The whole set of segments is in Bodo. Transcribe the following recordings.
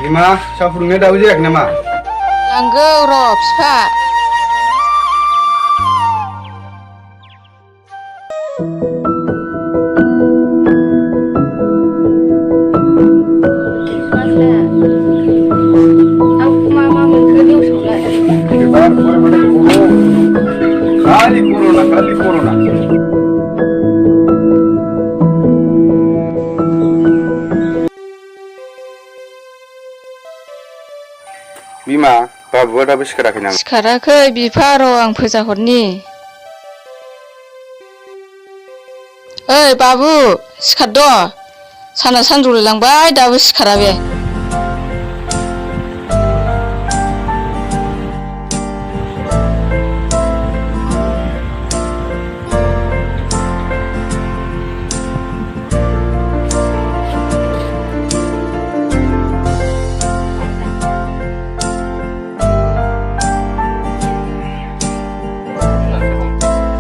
Bima, सा फुदुंनाया दाबो जायाखै नामा? लांगौ र' बिफा। Kali corona. Bima, babuआ दाबो सिखाराखै नामा? सिखाराखै बिफा र' आं फोजा हरनि। ओइ बाबु सिखारद'। साना सानजौलायलांबाय दाबो सिखारा बे।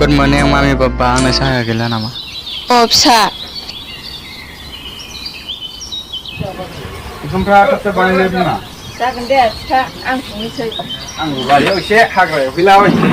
Good morning, Mami Papa. Ana saya gila nama. अ फिसा ओंखामफ्रा थाब बानायनो बिमा जागोन दे फिफा आं संनोसै आं बारियाव एसे हाग्रायाव फैलाबायसै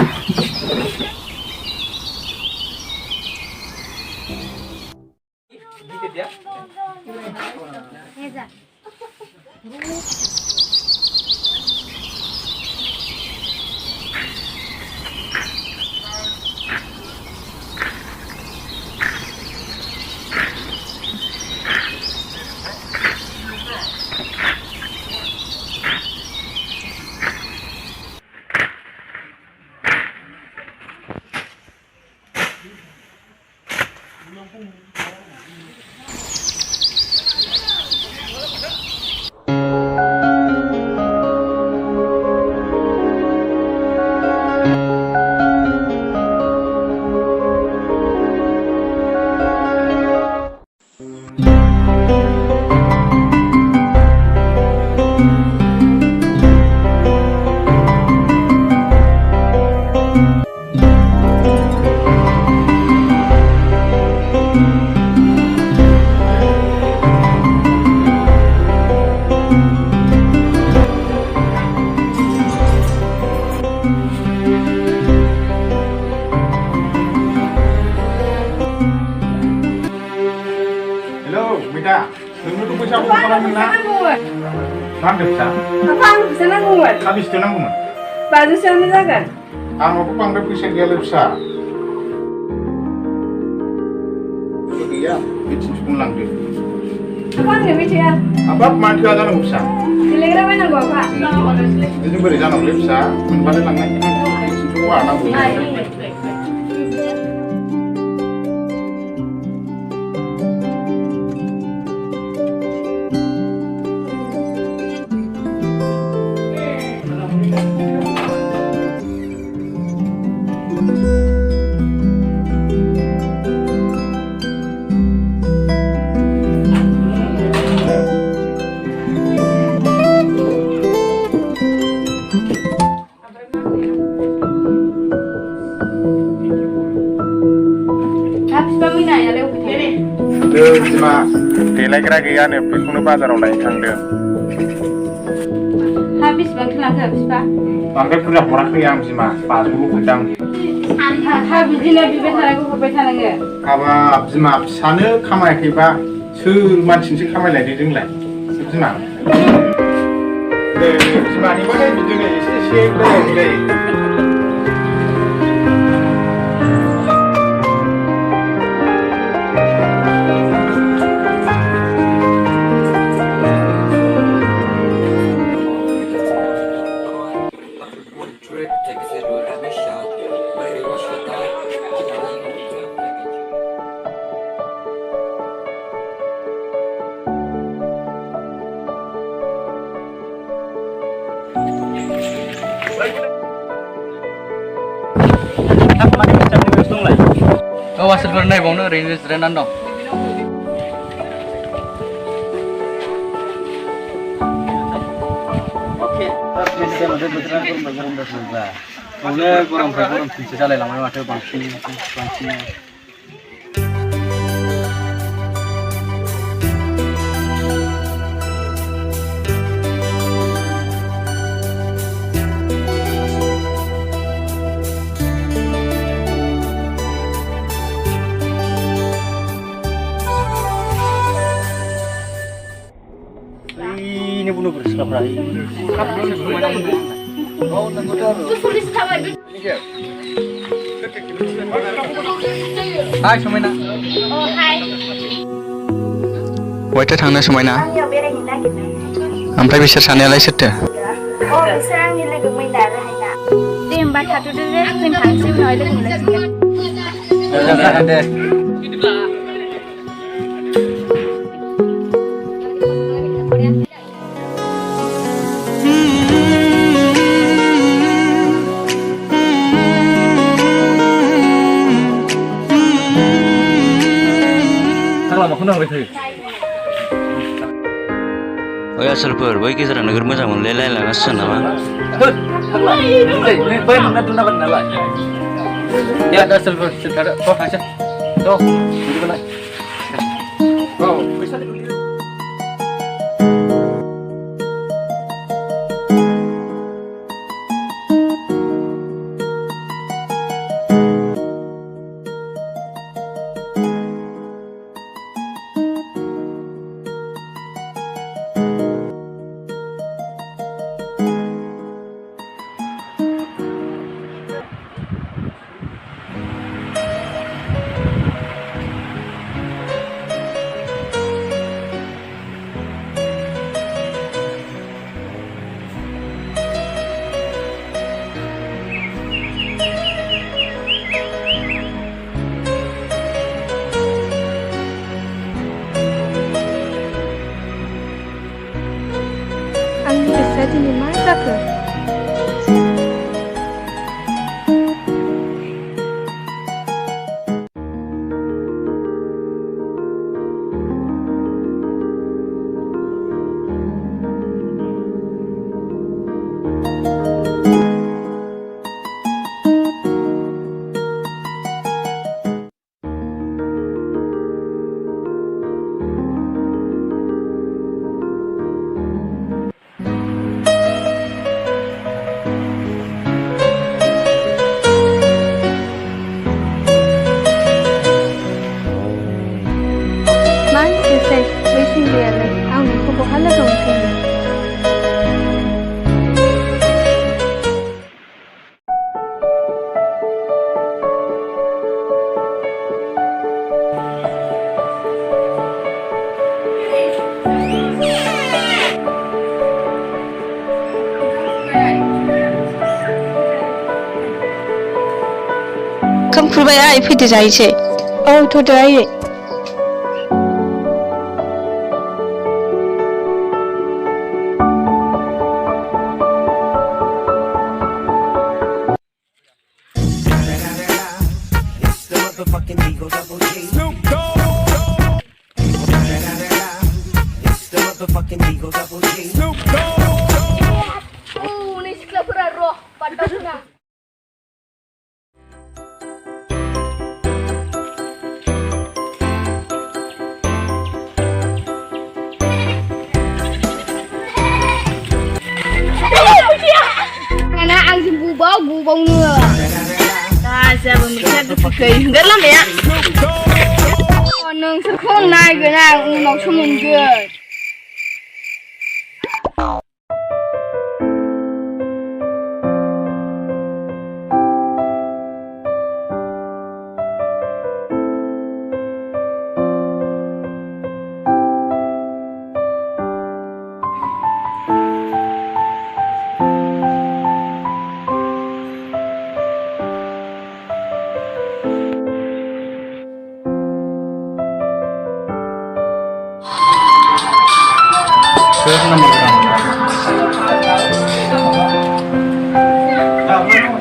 Mita, nunggu tunggu siapa orang mana? Mantap sah. Apa ang bisa nangguan? Habis tu nanggu. Baju siapa jaga? Aku panggil pusing dia lepsa. Iya, itu pulang deh. Apa ang lebih cia? Apa mandi ada nanggu sah? Kira-kira mana gua apa? Itu beri jangan lepsa, menbalik langit. Semua nanggu. Cuma delegara gaya nih, pikun bazaar online tangde. Habis bangkit lagi habis pak? Bangkit punya orang yang cuma pas bulu kudang. Habis ini lebih betul aku kebetulan enggak? Apa cuma sana kamai kiba, surman cincin kamai lagi jenglah, cuma. Cuma ni mana bijungnya isi lagi. Oh, wasit bernai bang, no, Rijina Renando. Oke, terus kita masih berjalan kurang berjalan berjalan. Mungkin kurang bisa jalan lama macam bangsi. ini bunuh bersikapra. Kapan semuanya bunuh? Oh, nanggut aru. Hai, Sumaina. Oh, hai. Waita थांनो समायना Ayo berehin lagi nih. ओमफ्राय बिसोर सानैयालाय सोरथो Oh, bisa आंनि लोगो मैना राहायना. दे होमबा थाथ'दो दे, जों थांसै उनावहाय लोगो मोनलायसिगोन. Jangan deh. Kalau mau kenal betul. ओइ आसोलफोर बै गेजेराव नोगोर मोजां मोनलायलायलाङासो नामा Baik mana tu nak kenal lah. Ya ada silver silver. Kau aja. Tuh, itu mana? Kau bisa dulu. आंनि गोसोआ दिनै मा जाखो? Mansisai, wishing really, ang ko bahala daw sa'yo. ओंखाम खुरबाय आइ फैदो जाहैसै औ थ'दो आयै Ini siklapura roh padahuna. Karena angin bubau nua. Nah, saya bermikir tu pakai enggak lah ya. Oh, nung sekarang naik ke nang mau cuma jual.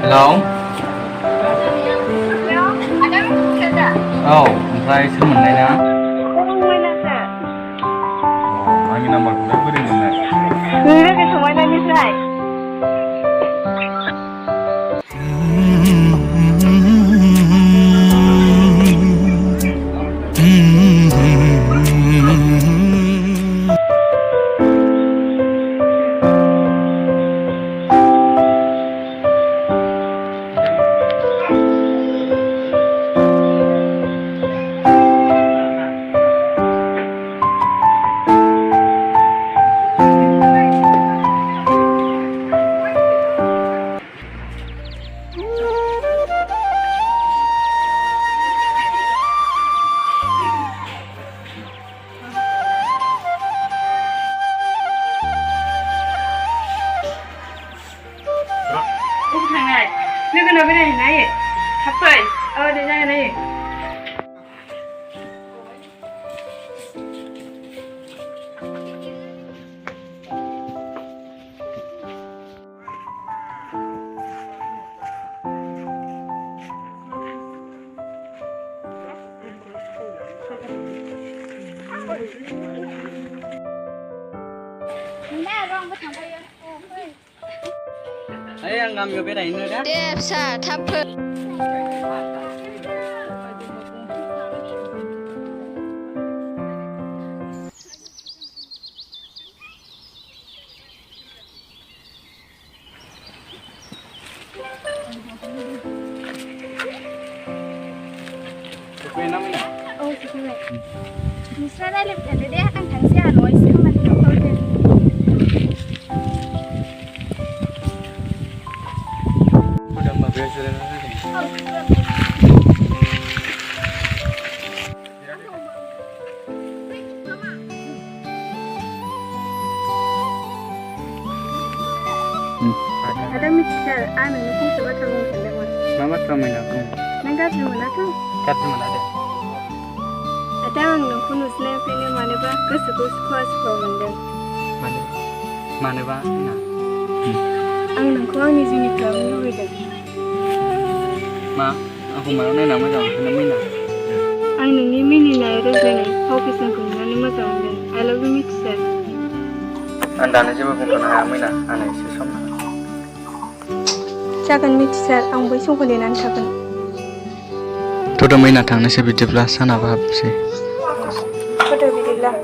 Hello Ada kata. औ ओमफ्राय सोर मोननाय ना Orang mana sah? आंनि नाम्बारखौलाय बोरै मोननाय Nggak semuanya bisa. जागोन ना बेरायहैनो हायो थाब फै दे जागोन हायो आं गामियाव बेरायहैनो दा दे फिसा थाब फै सफैना मैना सफैबाय नोंस्रा रायलायबाय थादो दे आं थांसै आहा न'आव एसे खामानि दं udah mbak biasa dan lagi ada mister anu ni fungsi baca mungkin dengan mama ramai aku nengkat mana tuh kat mana ada ada yang nunggu nusnya pengen mana bah kesukus kuas mendeng mana bah nah ang nunggu ang ni juni kamu lebih ma aku mau nanya nama jangan kena mina ang nungi mini naik rezeki fokus nunggu nani macam mendeng I love you mister anda nih coba bukan nama mina aneh sih sama jagan mister ang boy sungguh lenan jagan tuh mina tangnya sih bicara sana apa sih betul betul lah